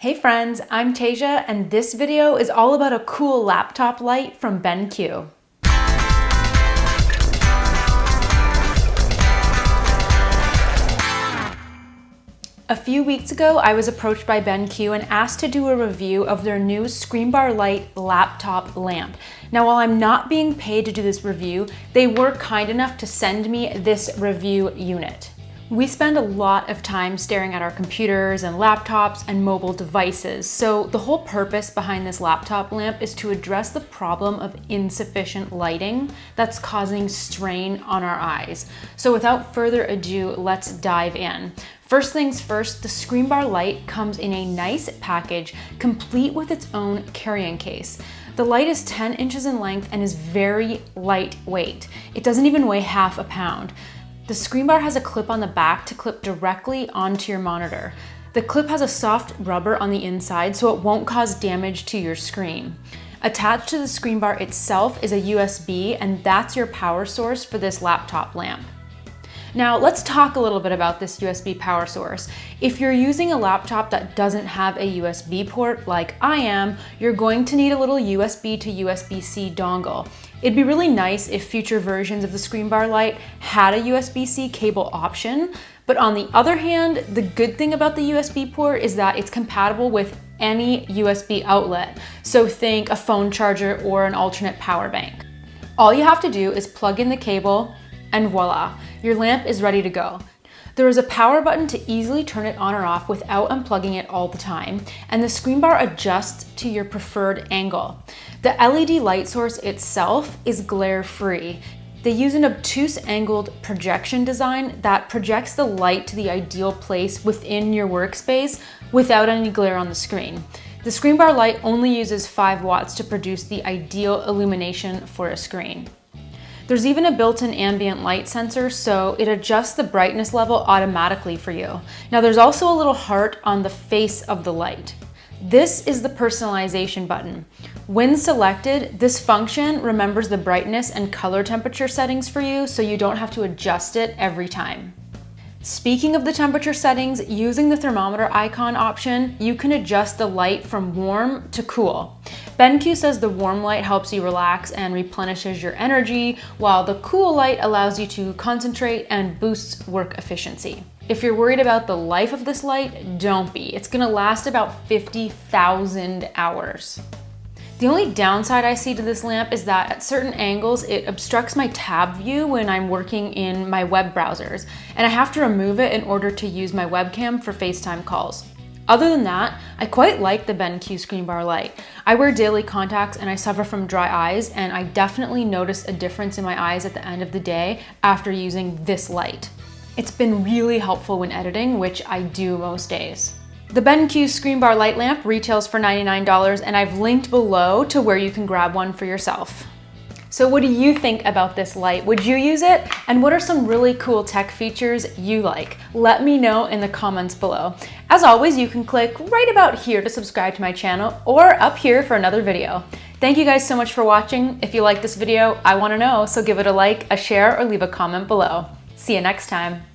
Hey friends, I'm Tasia, and this video is all about a cool laptop light from BenQ. A few weeks ago, I was approached by BenQ and asked to do a review of their new ScreenBar Lite laptop lamp. Now, while I'm not being paid to do this review, they were kind enough to send me this review unit. We spend a lot of time staring at our computers and laptops and mobile devices, so the whole purpose behind this laptop lamp is to address the problem of insufficient lighting that's causing strain on our eyes. So without further ado, let's dive in. First things first, the ScreenBar Lite comes in a nice package, complete with its own carrying case. The light is 10 inches in length and is very lightweight. It doesn't even weigh half a pound. The ScreenBar has a clip on the back to clip directly onto your monitor. The clip has a soft rubber on the inside so it won't cause damage to your screen. Attached to the ScreenBar itself is a USB, and that's your power source for this laptop lamp. Now let's talk a little bit about this USB power source. If you're using a laptop that doesn't have a USB port like I am, you're going to need a little USB to USB-C dongle. It'd be really nice if future versions of the ScreenBar Lite had a USB-C cable option, but on the other hand, the good thing about the USB port is that it's compatible with any USB outlet. So think a phone charger or an alternate power bank. All you have to do is plug in the cable and voila, your lamp is ready to go. There is a power button to easily turn it on or off without unplugging it all the time, and the ScreenBar adjusts to your preferred angle. The LED light source itself is glare-free. They use an obtuse angled projection design that projects the light to the ideal place within your workspace without any glare on the screen. The ScreenBar Lite only uses 5 watts to produce the ideal illumination for a screen. There's even a built-in ambient light sensor, so it adjusts the brightness level automatically for you. Now there's also a little heart on the face of the light. This is the personalization button. When selected, this function remembers the brightness and color temperature settings for you, so you don't have to adjust it every time. Speaking of the temperature settings, using the thermometer icon option, you can adjust the light from warm to cool. BenQ says the warm light helps you relax and replenishes your energy, while the cool light allows you to concentrate and boosts work efficiency. If you're worried about the life of this light, don't be. It's gonna last about 50,000 hours. The only downside I see to this lamp is that at certain angles, it obstructs my tab view when I'm working in my web browsers, and I have to remove it in order to use my webcam for FaceTime calls. Other than that, I quite like the BenQ ScreenBar Lite. I wear daily contacts and I suffer from dry eyes, and I definitely notice a difference in my eyes at the end of the day after using this light. It's been really helpful when editing, which I do most days. The BenQ ScreenBar Lite lamp retails for $99, and I've linked below to where you can grab one for yourself. So what do you think about this light? Would you use it? And what are some really cool tech features you like? Let me know in the comments below. As always, you can click right about here to subscribe to my channel, or up here for another video. Thank you guys so much for watching. If you like this video, I want to know, so give it a like, a share, or leave a comment below. See you next time.